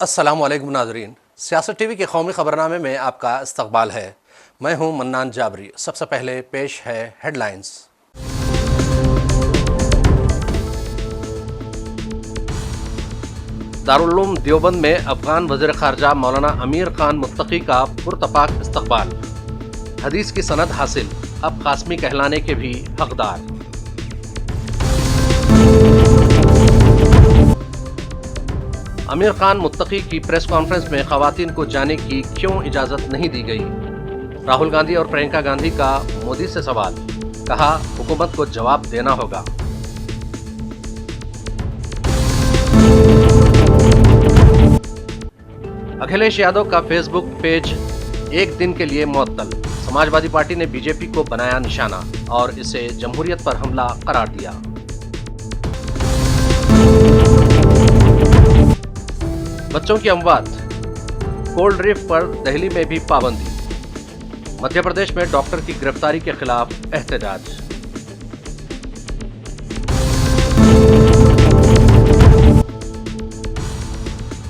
अस्सलामुअलैकुम नाज़रीन, सियासत टीवी के कौमी खबरनामे में आपका इस्तकबाल है। मैं हूं मन्नान जाबरी। सबसे पहले पेश है हेडलाइंस। दारुल उलूम देवबंद में अफगान वज़ीर ख़ारजा मौलाना अमीर खान मुत्तकी का पुरतपाक इस्तकबाल। हदीस की सनद हासिल, अब कासमी कहलाने के भी हकदार। आमिर खान मुत्तकी की प्रेस कॉन्फ्रेंस में खवातीन को जाने की क्यों इजाजत नहीं दी गई। राहुल गांधी और प्रियंका गांधी का मोदी से सवाल, कहा हुकूमत को जवाब देना होगा। अखिलेश यादव का फेसबुक पेज एक दिन के लिए मुअत्तल। समाजवादी पार्टी ने बीजेपी को बनाया निशाना और इसे जमहूरियत पर हमला करार दिया। बच्चों की अमवात, कोल्ड रिफ पर दिल्ली में भी पाबंदी। मध्य प्रदेश में डॉक्टर की गिरफ्तारी के खिलाफ एहतजाज।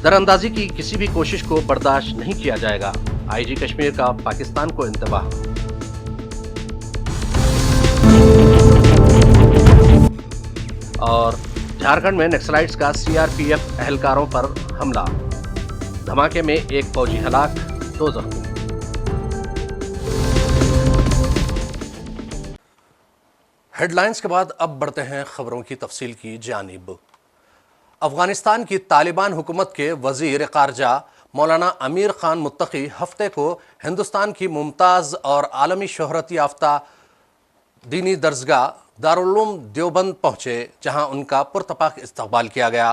दरअंदाजी की किसी भी कोशिश को बर्दाश्त नहीं किया जाएगा, आईजी कश्मीर का पाकिस्तान को इंतबाह। और झारखंड में नक्सलाइट्स का सीआरपीएफ एहलकारों पर हमला, धमाके में एक फौजी हलाक, 2 जख्मी। हेडलाइंस के बाद अब बढ़ते हैं खबरों की तफसील की जानिब। अफगानिस्तान की तालिबान हुकूमत के वजीर ख़ारजा मौलाना अमीर खान मुत्तकी हफ्ते को हिंदुस्तान की मुमताज़ और आलमी शोहरत याफ्ता दीनी दरसगाह दारुल उलूम देवबंद पहुँचे, जहाँ उनका पुरतपाक इस्तकबाल किया गया।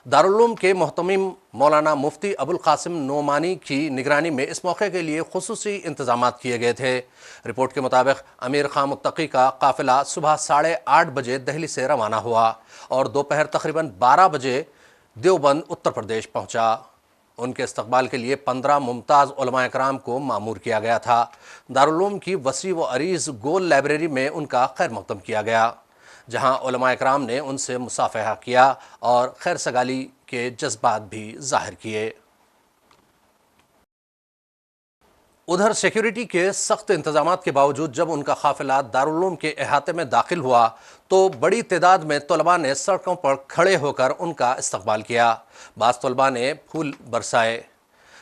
दारुल उलूम के मोहतमिम मौलाना मुफ्ती अबुल कासिम नोमानी की निगरानी में इस मौके के लिए खुसूसी इंतजामात किए गए थे। रिपोर्ट के मुताबिक अमीर खान मुत्तकी का काफिला सुबह 8:30 बजे दिल्ली से रवाना हुआ और दोपहर तकरीबन 12 बजे देवबंद उत्तर प्रदेश पहुँचा। उनके इस्तकबाल के लिए 15 मुमताज़ उलमा इकराम को मामूर किया गया था। दारुल उलूम की वसी व अरीज़ गोल लाइब्रेरी में उनका खैर मकदम किया गया, जहां उलमा इकराम ने उनसे मुसाफहा किया और खैर सगाली के जज्बात भी जाहिर किए। उधर सिक्योरिटी के सख्त इंतजामात के बावजूद जब उनका काफिला दारुल उलूम के अहाते में दाखिल हुआ तो बड़ी तादाद में तलबा ने सड़कों पर खड़े होकर उनका इस्तकबाल किया। बाज़ तलबा ने फूल बरसाए,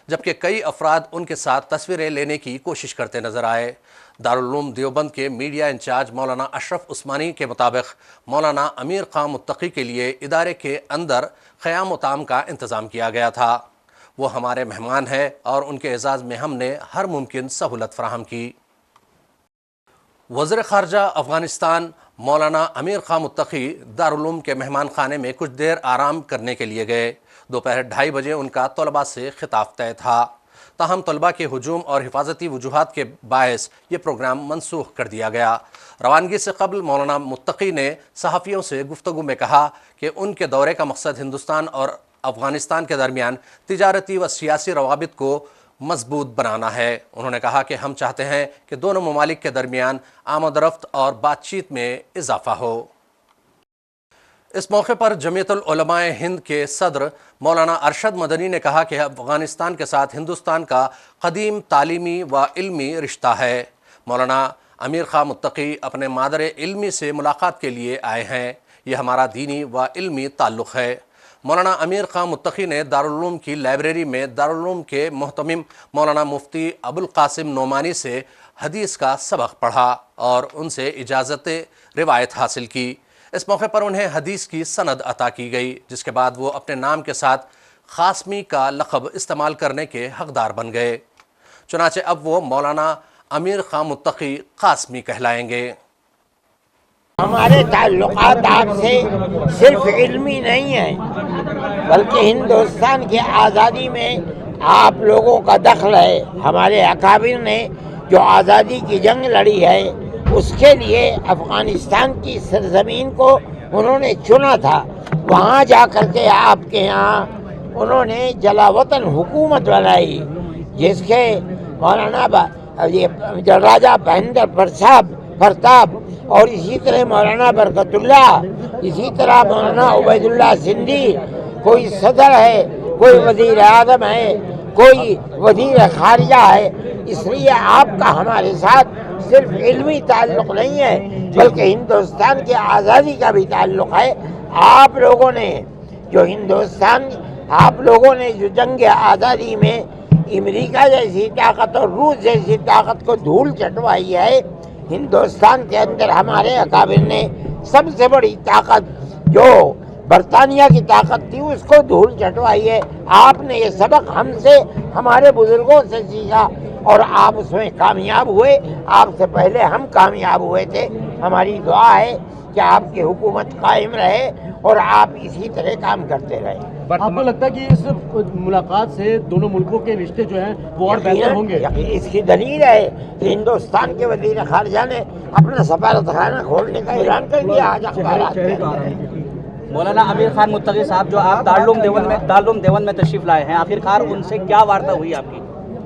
जबकि कई अफराद उनके साथ तस्वीरें लेने की कोशिश करते नजर आए। दारुल उलूम देवबंद के मीडिया इंचार्ज मौलाना अशरफ उस्मानी के मुताबिक मौलाना अमीर खान मुत्तकी के लिए इदारे के अंदर क़याम व ताम का इंतज़ाम किया गया था। वो हमारे मेहमान हैं और उनके एजाज़ में हमने हर मुमकिन सहूलत फराहम की। वज़ीर ख़ारजा अफ़गानिस्तान मौलाना अमीर खान मुत्तकी दारुल उलूम के मेहमान खाने में कुछ देर आराम करने के लिए गए। दोपहर 2:30 बजे उनका तलबा से खिताब तय था, ताहम तलबा के हुजूम और हिफाजती वजूहात के बायस ये प्रोग्राम मनसूख कर दिया गया। रवानगी से कबल मौलाना मुत्तकी ने सहाफ़ियों से गुफ्तगू में कहा कि उनके दौरे का मकसद हिंदुस्तान और अफ़गानिस्तान के दरमियान तिजारती व सियासी रवाबित को मजबूत बनाना है। उन्होंने कहा कि हम चाहते हैं कि दोनों ममालिक के दरमियान आमदरफ्त और बातचीत में इजाफा हो। इस मौके पर जमीयतुल उलमाए हिंद के सदर मौलाना अरशद मदनी ने कहा कि अफ़गानिस्तान के साथ हिंदुस्तान का कदीम तालीमी व इल्मी रिश्ता है। मौलाना अमीर खान मुत्तकी अपने मादर इल्मी से मुलाकात के लिए आए हैं। यह हमारा दीनी व इल्मी ताल्लुक़ है। मौलाना अमीर खान मुत्तकी ने दारुल उलूम की लाइब्रेरी में दारुल उलूम के मोहतमिम मौलाना मुफ्ती अबुल कासिम नोमानी से हदीस का सबक पढ़ा और उनसे इजाज़त रिवायत हासिल की। इस मौके पर उन्हें हदीस की सनद अता की गई, जिसके बाद वो अपने नाम के साथ कासमी का लक़ब इस्तेमाल करने के हकदार बन गए। चुनाचे अब वो मौलाना अमीर खान मुत्तकी कासमी कहलाएंगे। हमारे ताल्लुकात आपसे सिर्फ इल्मी नहीं है, बल्कि हिंदुस्तान की आज़ादी में आप लोगों का दखल है। हमारे अकाबिर ने जो आज़ादी की जंग लड़ी है, उसके लिए अफ़गानिस्तान की सरज़मीन को उन्होंने चुना था। वहाँ जा कर के आपके यहाँ उन्होंने जलावतन हुकूमत बनाई, जिसके मौलाना राजा महेंद्र प्रताप और इसी तरह मौलाना बरकतुल्लाह, इसी तरह मौलाना उबैदुल्लाह सिंधी कोई सदर है, कोई वजीर आज़म है, कोई वजीर खारिजा है। इसलिए आपका हमारे साथ सिर्फ इल्मी ताल्लुक़ नहीं है, बल्कि हिंदुस्तान की आज़ादी का भी ताल्लुक़ है। आप लोगों ने जो जंग आज़ादी में अमेरिका जैसी ताकत और रूस जैसी ताकत को धूल चटवाई है, हिंदुस्तान के अंदर हमारे अकाबिर ने सबसे बड़ी ताकत जो बरतानिया की ताकत थी उसको धूल चटवाई है। आपने ये सबक हमसे, हमारे बुजुर्गों से सीखा और आप उसमें कामयाब हुए। आपसे पहले हम कामयाब हुए थे। हमारी दुआ है कि आपकी हुकूमत कायम रहे और आप इसी तरह काम करते रहे। आपको लगता है कि इस मुलाकात से दोनों मुल्कों के रिश्ते जो हैं वो और बेहतर होंगे? इसकी दलील है कि हिंदुस्तान के वजीर खारजा ने अपना सफारतखाना खोलने का ऐलान कर दिया आज अखबारात में। मौलाना आमिर खान मुत्तकी साहब जो आप दारुल देवन में तशरीफ लाए हैं, आखिरकार उनसे क्या वार्ता हुई आपकी?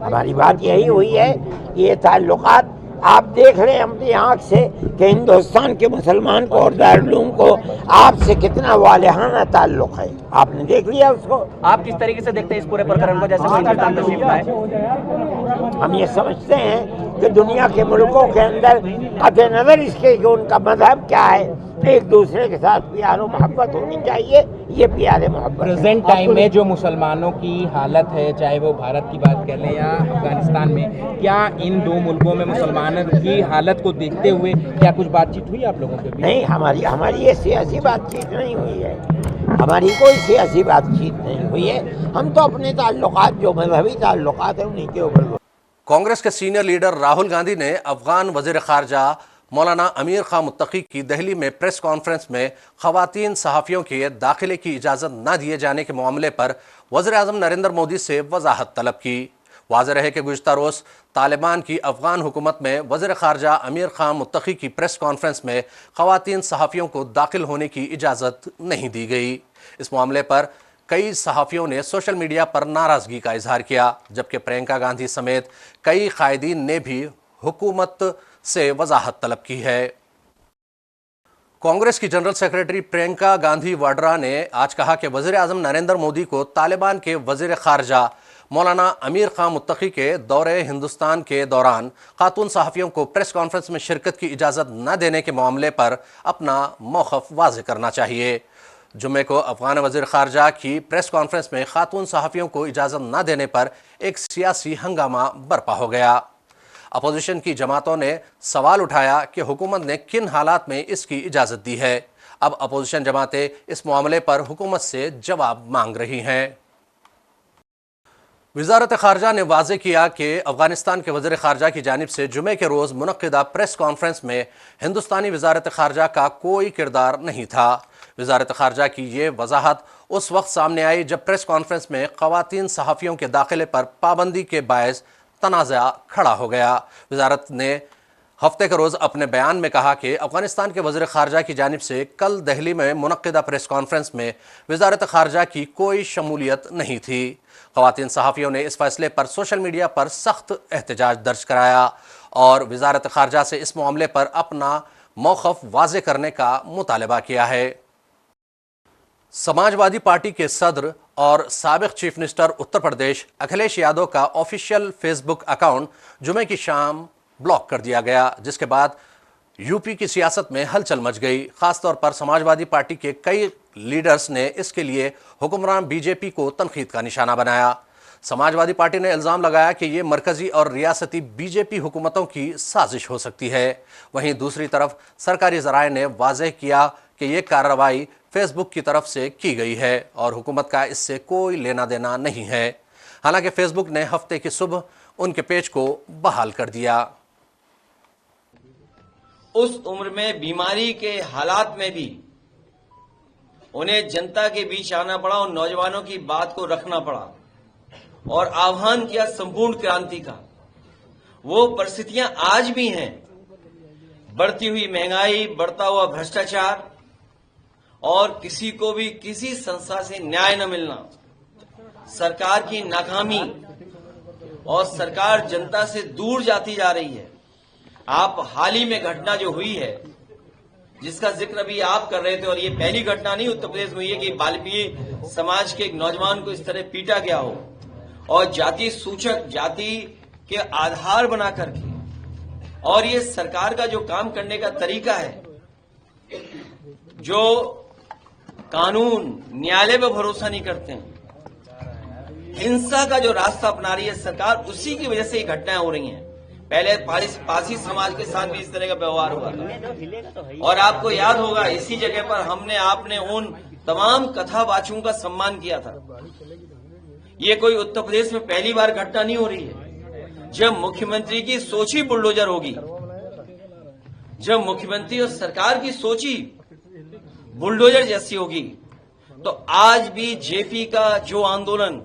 हमारी बात यही हुई है कि ये ताल्लुकात आप देख रहे हैं अपनी आँख से कि हिंदुस्तान के मुसलमान को और दारुल उलूम को आपसे कितना वालिहाना ताल्लुक है। आपने देख लिया उसको। आप किस तरीके से देखते हैं इस पूरे प्रकरण को, जैसे हिंदुस्तान तशरीफ लाए? हम ये समझते हैं कि दुनिया के मुल्कों के अंदर कतई नज़र इसके कि उनका मजहब क्या है, एक दूसरे के साथ प्यार और मोहब्बत होनी चाहिए। ये प्यार मोहब्बत प्रेजेंट टाइम में जो मुसलमानों की हालत है, चाहे वो भारत की बात कर लें या अफगानिस्तान में, क्या इन दो मुल्कों में मुसलमानों की हालत को देखते हुए क्या कुछ बातचीत हुई आप लोगों के बीच? नहीं, हमारी ये सियासी बातचीत नहीं हुई है। हमारी कोई सियासी बातचीत नहीं हुई है। हम तो अपने ताल्लुकात जो मजहबी ताल्लुकात है उन्हीं के ऊपर। कांग्रेस के सीनियर लीडर राहुल गांधी ने अफगान वजीर खारजा मौलाना अमीर खान मुत्तकी की दिल्ली में प्रेस कॉन्फ्रेंस में खवातीन सहाफ़ियों के दाखिले की इजाज़त न दिए जाने के मामले पर वज़ीर आज़म नरेंद्र मोदी से वजाहत तलब की। वाज़ेह रहे कि गुज़िश्ता रोज़ तालिबान की अफ़गान हुकूमत में वज़ीर ख़ारजा अमीर खान मुत्तकी की प्रेस कॉन्फ्रेंस में खवातीन सहाफ़ियों को दाखिल होने की इजाज़त नहीं दी गई। इस मामले पर कई सहाफ़ियों ने सोशल मीडिया पर नाराज़गी का इजहार किया, जबकि प्रियंका गांधी समेत कई कायदीन ने भी हुकूमत से वजाहत तलब की है। कांग्रेस की जनरल सेक्रेटरी प्रियंका गांधी वाड्रा ने आज कहा कि वज़ीर आज़म नरेंद्र मोदी को तालिबान के वज़ीर ख़ारजा मौलाना अमीर खान मुत्तकी के दौरे हिंदुस्तान के दौरान खातून सहाफ़ियों को प्रेस कॉन्फ्रेंस में शिरकत की इजाज़त न देने के मामले पर अपना मौक़िफ़ वाज़ेह करना चाहिए। जुम्मे को अफ़गान वज़ीर ख़ारजा की प्रेस कॉन्फ्रेंस में खातून सहाफ़ियों को इजाज़त न देने पर एक सियासी हंगामा बरपा हो गया। अपोजिशन की जमातों ने सवाल उठाया कि हुकूमत ने किन हालात में इसकी इजाज़त दी है। अब अपोजिशन जमातें इस मामले पर हुकूमत से जवाब मांग रही हैं। वज़ारत ख़ारजा ने वाज़ेह किया कि अफ़गानिस्तान के वज़ीर ख़ारजा की जानिब से जुमे के रोज़ मुनक़्क़िदा प्रेस कॉन्फ्रेंस में हिंदुस्तानी वज़ारत ख़ारजा का कोई किरदार नहीं था। वज़ारत ख़ारजा की ये वजाहत उस वक्त सामने आई जब प्रेस कॉन्फ्रेंस में ख़वातीन सहाफ़ियों के दाखिले पर पाबंदी के बायस तनाज़ा खड़ा हो गया। वज़ारत ने हफ्ते के रोज़ अपने बयान में कहा कि अफ़गानिस्तान के वज़ीर ख़ारजा की जानिब से कल दिल्ली में मुनक़्क़िदा प्रेस कॉन्फ्रेंस में वज़ारत ख़ारजा की कोई शमूलियत नहीं थी। ख़वातीन सहाफ़ियों ने इस फैसले पर सोशल मीडिया पर सख्त एहतजाज दर्ज कराया और वज़ारत ख़ारजा से इस मामले पर अपना मौक़िफ़ वाज़ेह करने का मुतालबा किया है। समाजवादी पार्टी के सदर और साबिक़ चीफ मिनिस्टर उत्तर प्रदेश अखिलेश यादव का ऑफिशियल फेसबुक अकाउंट जुमे की शाम ब्लॉक कर दिया गया, जिसके बाद यूपी की सियासत में हलचल मच गई। ख़ासतौर पर समाजवादी पार्टी के कई लीडर्स ने इसके लिए हुक्मरान बीजेपी को तनकीद का निशाना बनाया। समाजवादी पार्टी ने इल्ज़ाम लगाया कि ये मरकज़ी और रियासती बीजेपी हुकूमतों की साजिश हो सकती है। वहीं दूसरी तरफ सरकारी ज़राए ने वाज़ेह किया कि ये कार्रवाई फेसबुक की तरफ से की गई है और हुकूमत का इससे कोई लेना देना नहीं है। हालांकि फेसबुक ने हफ्ते की सुबह उनके पेज को बहाल कर दिया। उस उम्र में बीमारी के हालात में भी उन्हें जनता के बीच आना पड़ा और नौजवानों की बात को रखना पड़ा और आह्वान किया संपूर्ण क्रांति का। वो परिस्थितियां आज भी हैं, बढ़ती हुई महंगाई, बढ़ता हुआ भ्रष्टाचार और किसी को भी किसी संस्था से न्याय न मिलना, सरकार की नाकामी और सरकार जनता से दूर जाती जा रही है। आप हाल ही में घटना जो हुई है जिसका जिक्र अभी आप कर रहे थे, और ये पहली घटना नहीं उत्तर प्रदेश में हुई है कि बाल्मीकि समाज के एक नौजवान को इस तरह पीटा गया हो और जाति सूचक, जाति के आधार बना करके, और ये सरकार का जो काम करने का तरीका है, जो कानून न्यायालय पर भरोसा नहीं करते हैं, हिंसा का जो रास्ता अपना रही है सरकार, उसी की वजह से ये घटनाएं हो रही हैं। पहले पारसी समाज के साथ भी इस तरह का व्यवहार हुआ था, और आपको याद होगा इसी जगह पर आपने उन तमाम कथावाचकों का सम्मान किया था। ये कोई उत्तर प्रदेश में पहली बार घटना नहीं हो रही है। जब मुख्यमंत्री की सोच ही बुलडोजर होगी, जब मुख्यमंत्री और सरकार की सोच ही बुलडोजर जैसी होगी, तो आज भी जेपी का जो आंदोलन,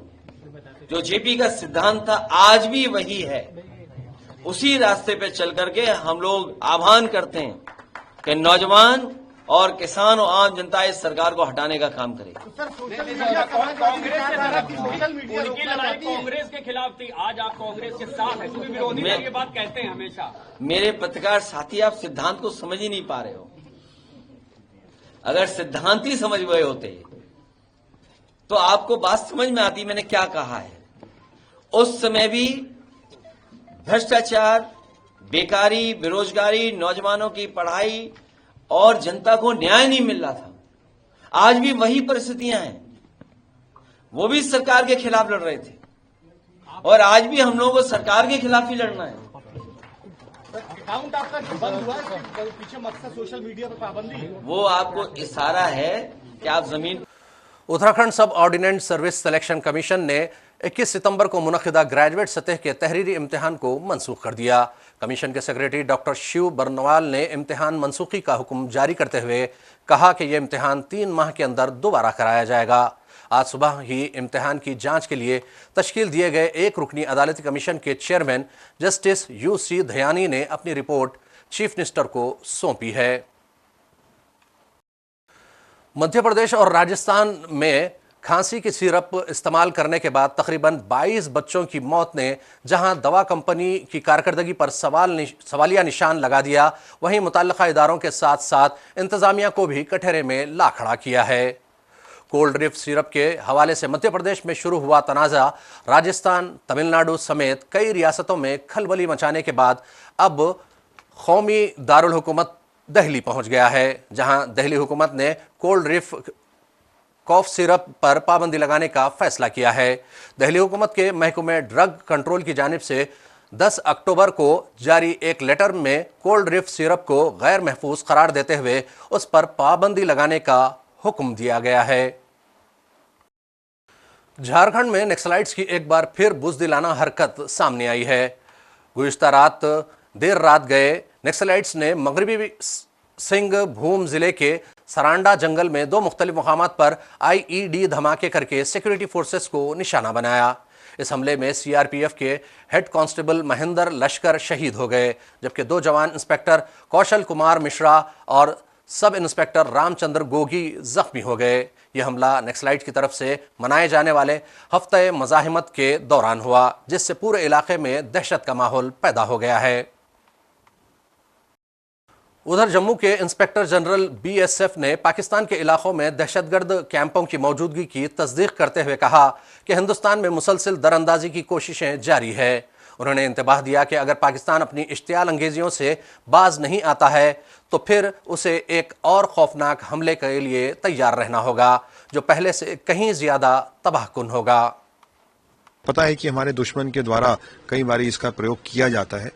जो जेपी का सिद्धांत था, आज भी वही है। उसी रास्ते पे चल करके हम लोग आह्वान करते हैं कि नौजवान और किसान और आम जनता इस सरकार को हटाने का काम करे। कांग्रेस के खिलाफ थी, आज आप कांग्रेस के साथ हैं, क्योंकि विरोधी ये बात कहते हैं हमेशा। मेरे पत्रकार साथी, आप सिद्धांत को समझ ही नहीं पा रहे हो। अगर सिद्धांत ही समझ गए होते तो आपको बात समझ में आती मैंने क्या कहा है। उस समय भी भ्रष्टाचार, बेकारी, बेरोजगारी, नौजवानों की पढ़ाई और जनता को न्याय नहीं मिल रहा था। आज भी वही परिस्थितियां हैं। वो भी सरकार के खिलाफ लड़ रहे थे, और आज भी हम लोगों को सरकार के खिलाफ ही लड़ना है। अकाउंट आपका बंद हुआ है, पीछे मकसद सोशल मीडिया पर पाबंदी है। वो आपको इशारा है कि आप जमीन। उत्तराखंड सब ऑर्डिनेंस सर्विस सिलेक्शन कमीशन ने 21 सितंबर को मुनक़िदा ग्रेजुएट सतह के तहरीरी इम्तिहान को मनसूख कर दिया। कमीशन के सेक्रेटरी डॉक्टर शिव बरनवाल ने इम्तिहान मनसूखी का हुक्म जारी करते हुए कहा कि यह इम्तिहान 3 माह के अंदर दोबारा कराया जाएगा। आज सुबह ही इम्तिहान की जांच के लिए तश्कील दिए गए एक रुकनी अदालती कमीशन के चेयरमैन जस्टिस यूसी धयानी ने अपनी रिपोर्ट चीफ मिनिस्टर को सौंपी है। मध्य प्रदेश और राजस्थान में खांसी की सिरप इस्तेमाल करने के बाद तकरीबन 22 बच्चों की मौत ने जहां दवा कंपनी की कारकर्दगी पर सवालिया निशान लगा दिया, वहीं मुतल्लिका इदारों के साथ साथ इंतजामिया को भी कटहरे में ला खड़ा किया है। कोल्ड रिफ सिरप के हवाले से मध्य प्रदेश में शुरू हुआ तनाज़ा राजस्थान, तमिलनाडु समेत कई रियासतों में खलबली मचाने के बाद अब कौमी दारुल हुकूमत दिल्ली पहुंच गया है, जहां दिल्ली हुकूमत ने कोल्ड रिफ कॉफ सिरप पर पाबंदी लगाने का फैसला किया है। दिल्ली हुकूमत के महकमे ड्रग कंट्रोल की जानिब से 10 अक्टूबर को जारी एक लेटर में कोल्ड रिफ सिरप को गैर महफूज करार देते हुए उस पर पाबंदी लगाने का हुक्म दिया गया है। झारखंड में नक्सलाइट्स की एक बार फिर बुज़दिलाना हरकत सामने आई है। गुज़िश्ता रात देर रात गए नक्सलाइट्स ने मगरबी सिंहभूम जिले के सरांडा जंगल में 2 मुख्तलिफ मकामात पर IED धमाके करके सिक्योरिटी फोर्सेस को निशाना बनाया। इस हमले में CRPF के हेड कांस्टेबल महेंद्र लश्कर शहीद हो गए, जबकि 2 जवान इंस्पेक्टर कौशल कुमार मिश्रा और सब इंस्पेक्टर रामचंद्र गोगी जख्मी हो गए। यह हमला नक्सलाइट की तरफ से मनाए जाने वाले हफ्ते मज़ाहिमत के दौरान हुआ, जिससे पूरे इलाके में दहशत का माहौल पैदा हो गया है। उधर जम्मू के इंस्पेक्टर जनरल BSF ने पाकिस्तान के इलाकों में दहशतगर्द कैंपों की मौजूदगी की तस्दीक करते हुए कहा कि हिंदुस्तान में मुसलसल दरअंदाजी की कोशिशें जारी है। उन्होंने इंतबाह दिया कि अगर पाकिस्तान अपनी इश्तियाल अंगेजियों से बाज नहीं आता है तो फिर उसे एक और खौफनाक हमले के लिए तैयार रहना होगा, जो पहले से कहीं ज्यादा तबाहकुन होगा। पता है कि हमारे दुश्मन के द्वारा कई बार इसका प्रयोग किया जाता है,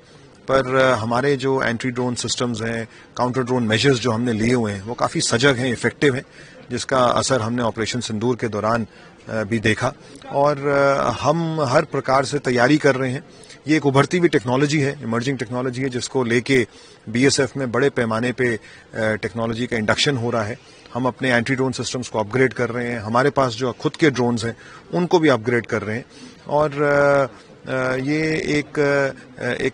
पर हमारे जो एंटी ड्रोन सिस्टम्स हैं, काउंटर ड्रोन मेजर्स जो हमने लिए हुए हैं, वो काफ़ी सजग हैं, इफेक्टिव हैं, जिसका असर हमने ऑपरेशन सिंदूर के दौरान भी देखा। और हम हर प्रकार से तैयारी कर रहे हैं। ये एक उभरती हुई टेक्नोलॉजी है, इमर्जिंग टेक्नोलॉजी है, जिसको लेके BSF में बड़े पैमाने पे टेक्नोलॉजी का इंडक्शन हो रहा है। हम अपने एंटी ड्रोन सिस्टम्स को अपग्रेड कर रहे हैं, हमारे पास जो खुद के ड्रोन्स हैं उनको भी अपग्रेड कर रहे हैं, और ये एक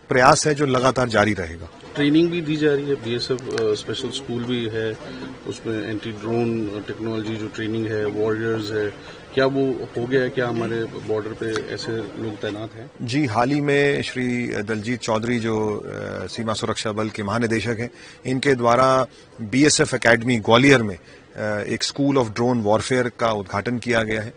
प्रयास है जो लगातार जारी रहेगा। ट्रेनिंग भी दी जा रही है। बीएसएफ स्पेशल स्कूल भी है, उसमें एंटी ड्रोन टेक्नोलॉजी जो ट्रेनिंग है, वॉरियर्स है, क्या वो हो गया है? क्या हमारे बॉर्डर पे ऐसे लोग तैनात हैं? जी, हाल ही में श्री दलजीत चौधरी जो सीमा सुरक्षा बल के महानिदेशक हैं, इनके द्वारा बीएसएफ एकेडमी ग्वालियर में एक स्कूल ऑफ ड्रोन वॉरफेयर का उद्घाटन किया गया है।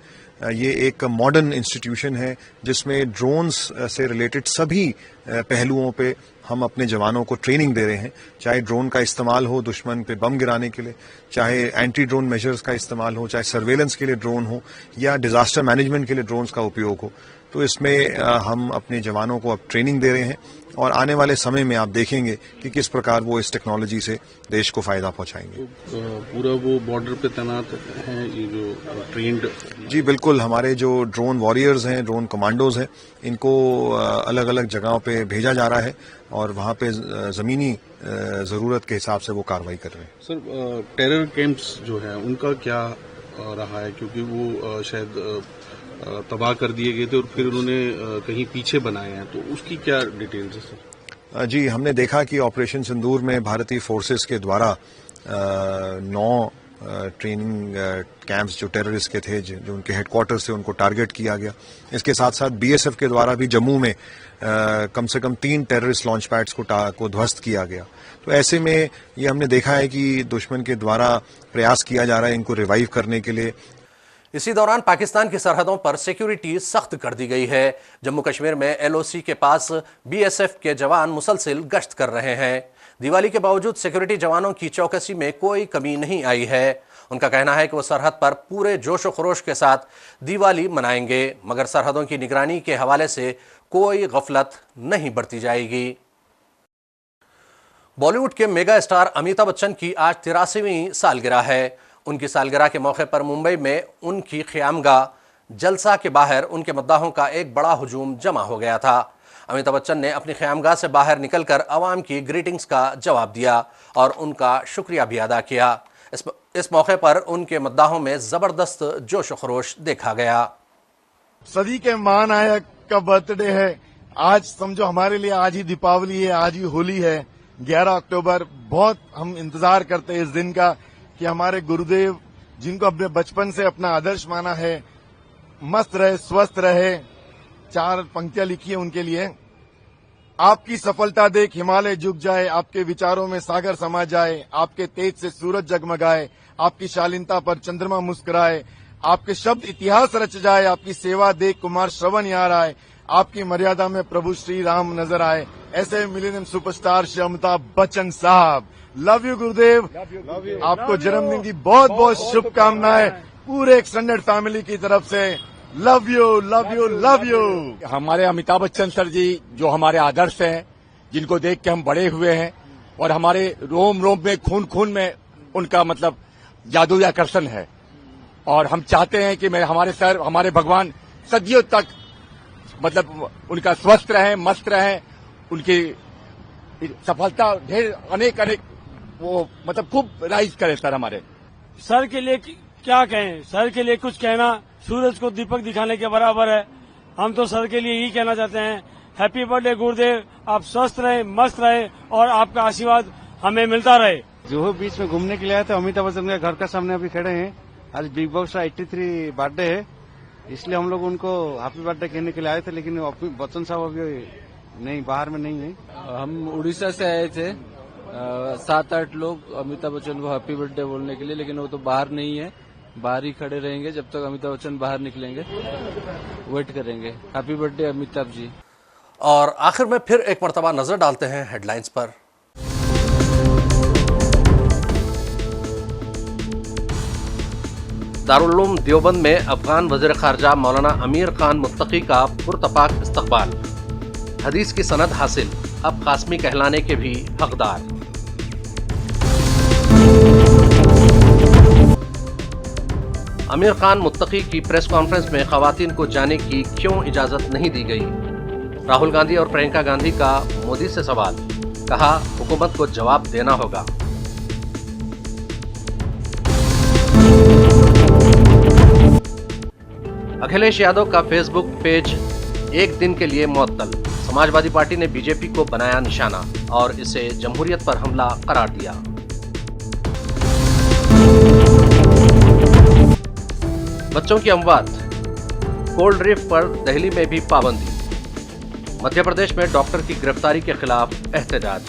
ये एक मॉडर्न इंस्टीट्यूशन है जिसमें ड्रोन्स से रिलेटेड सभी पहलुओं पे हम अपने जवानों को ट्रेनिंग दे रहे हैं, चाहे ड्रोन का इस्तेमाल हो दुश्मन पे बम गिराने के लिए, चाहे एंटी ड्रोन मेजर्स का इस्तेमाल हो, चाहे सर्वेलेंस के लिए ड्रोन हो या डिजास्टर मैनेजमेंट के लिए ड्रोन्स का उपयोग हो। तो इसमें हम अपने जवानों को अब ट्रेनिंग दे रहे हैं और आने वाले समय में आप देखेंगे कि किस प्रकार वो इस टेक्नोलॉजी से देश को फायदा पहुंचाएंगे। तो पूरा वो बॉर्डर पे तैनात हैं ये जो ट्रेंड? जी बिल्कुल, हमारे जो ड्रोन वॉरियर्स हैं, ड्रोन कमांडोज हैं, इनको अलग अलग जगहों पे भेजा जा रहा है और वहाँ पे जमीनी जरूरत के हिसाब से वो कार्रवाई कर रहे हैं। सर, टेरर कैंप्स जो है उनका क्या रहा है? क्योंकि वो शायद तबाह कर दिए गए थे और फिर उन्होंने कहीं पीछे बनाए हैं, तो उसकी क्या डिटेल्स है सर? जी, हमने देखा कि ऑपरेशन सिंदूर में भारतीय फोर्सेस के द्वारा 9 ट्रेनिंग कैंप्स जो टेररिस्ट के थे, जो उनके हेडक्वार्टर्स थे, उनको टारगेट किया गया। इसके साथ साथ बीएसएफ के द्वारा भी जम्मू में कम से कम 3 टेररिस्ट लॉन्च पैड्स को ध्वस्त किया गया। तो ऐसे में ये हमने देखा है कि दुश्मन के द्वारा प्रयास किया जा रहा है इनको रिवाइव करने के लिए। इसी दौरान पाकिस्तान की सरहदों पर सिक्योरिटी सख्त कर दी गई है। जम्मू कश्मीर में एलओसी के पास बीएसएफ के जवान मुसलसल गश्त कर रहे हैं। दिवाली के बावजूद सिक्योरिटी जवानों की चौकसी में कोई कमी नहीं आई है। उनका कहना है कि वो सरहद पर पूरे जोश व खरोश के साथ दिवाली मनाएंगे, मगर सरहदों की निगरानी के हवाले से कोई गफलत नहीं बरती जाएगी। बॉलीवुड के मेगा स्टार अमिताभ बच्चन की आज 83वीं सालगिरह है। उनकी सालगिरह के मौके पर मुंबई में उनकी ख़यामगाह जलसा के बाहर उनके मद्दाहों का एक बड़ा हुजूम जमा हो गया था। अमिताभ बच्चन ने अपनी ख़यामगाह से बाहर निकलकर आवाम की ग्रीटिंग्स का जवाब दिया और उनका शुक्रिया भी अदा किया। इस मौके पर उनके मद्दाहों में ज़बरदस्त जोश व खरोश देखा गया। सदी के महानायक का बर्थडे है आज, समझो हमारे लिए आज ही दीपावली है, आज ही होली है, 11 अक्टूबर। बहुत हम इंतजार करते हैं इस दिन का कि हमारे गुरुदेव, जिनको अपने बचपन से अपना आदर्श माना है, मस्त रहे, स्वस्थ रहे। 4 पंक्तियां लिखी है उनके लिए। आपकी सफलता देख हिमालय झुक जाए, आपके विचारों में सागर समा जाए, आपके तेज से सूरज जगमगाए, आपकी शालीनता पर चंद्रमा मुस्कुराए, आपके शब्द इतिहास रच जाए, आपकी सेवा देख कुमार श्रवण यार आए, आपकी मर्यादा में प्रभु श्री राम नजर आए। ऐसे मिलेनियम सुपरस्टार श्री अमिताभ बच्चन साहब, लव यू गुरुदेव। आपको जन्मदिन की बहुत बहुत शुभकामनाएं पूरे एक्सटेंडेड फैमिली की तरफ से। Love you, love you, love you. हमारे अमिताभ बच्चन सर जी जो हमारे आदर्श हैं, जिनको देख के हम बड़े हुए हैं और हमारे रोम रोम में, खून खून में उनका मतलब जादू या आकर्षण है। और हम चाहते हैं कि हमारे सर, हमारे भगवान सदियों तक मतलब उनका स्वस्थ रहे, मस्त रहे, उनकी सफलता ढेर अनेक वो मतलब खूब राइज करे। सर हमारे सर के लिए क्या कहें, सर के लिए कुछ कहना सूरज को दीपक दिखाने के बराबर है। हम तो सर के लिए यही कहना चाहते हैं, हैप्पी बर्थडे गुरुदेव, आप स्वस्थ रहे, मस्त रहे और आपका आशीर्वाद हमें मिलता रहे। जोहो बीच में घूमने के लिए आए थे, अमिताभ बच्चन के घर का सामने अभी खड़े हैं। आज बिग बॉस का 83 बर्थडे है, इसलिए हम लोग उनको हैप्पी बर्थडे कहने के लिए आए थे, लेकिन बच्चन साहब अभी नहीं, बाहर में नहीं है। हम उड़ीसा से आए थे 7-8 लोग अमिताभ बच्चन को हैप्पी बर्थडे बोलने के लिए, लेकिन वो तो बाहर नहीं है, बाहर ही खड़े रहेंगे जब तक अमिताभ बच्चन बाहर निकलेंगे, वेट करेंगे। Happy birthday Amitabh ji. और आखिर में फिर एक मर्तबा नजर डालते हैं हेडलाइंस पर। दारुल उलूम देवबंद में अफगान वज़ीर ख़ारजा मौलाना अमीर खान मुत्तकी का पुरतपाक इस्तक़बाल। हदीस की सनद हासिल, अब कासमी कहलाने के भी हकदार। आमिर खान मुत्तकी की प्रेस कॉन्फ्रेंस में ख़वातीन को जाने की क्यों इजाज़त नहीं दी गई? राहुल गांधी और प्रियंका गांधी का मोदी से सवाल, कहा हुकूमत को जवाब देना होगा। अखिलेश यादव का फेसबुक पेज एक दिन के लिए मुअत्तल। समाजवादी पार्टी ने बीजेपी को बनाया निशाना और इसे जमहूरियत पर हमला करार दिया। बच्चों की अमवात, कोल्ड ड्रिफ्ट पर दिल्ली में भी पाबंदी। मध्य प्रदेश में डॉक्टर की गिरफ्तारी के खिलाफ एहतजाज।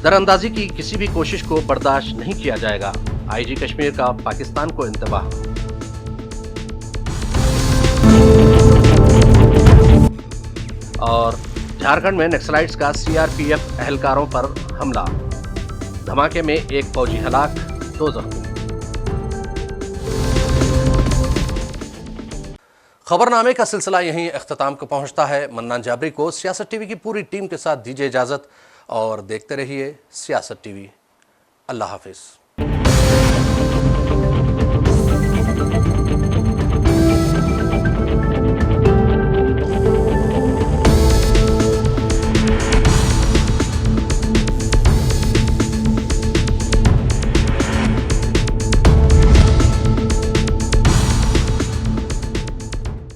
दरअंदाजी की किसी भी कोशिश को बर्दाश्त नहीं किया जाएगा, आईजी कश्मीर का पाकिस्तान को इंतबाह। और झारखंड में नक्सलाइट्स का सीआरपीएफ एहलकारों पर हमला, धमाके में एक फौजी हलाक, 2 जख्मी। खबरनामे का सिलसिला यहीं इख्तिताम को पहुंचता है। मन्नान जाबरी को सियासत टीवी की पूरी टीम के साथ दीजिए इजाजत और देखते रहिए सियासत टीवी। अल्लाह हाफिज।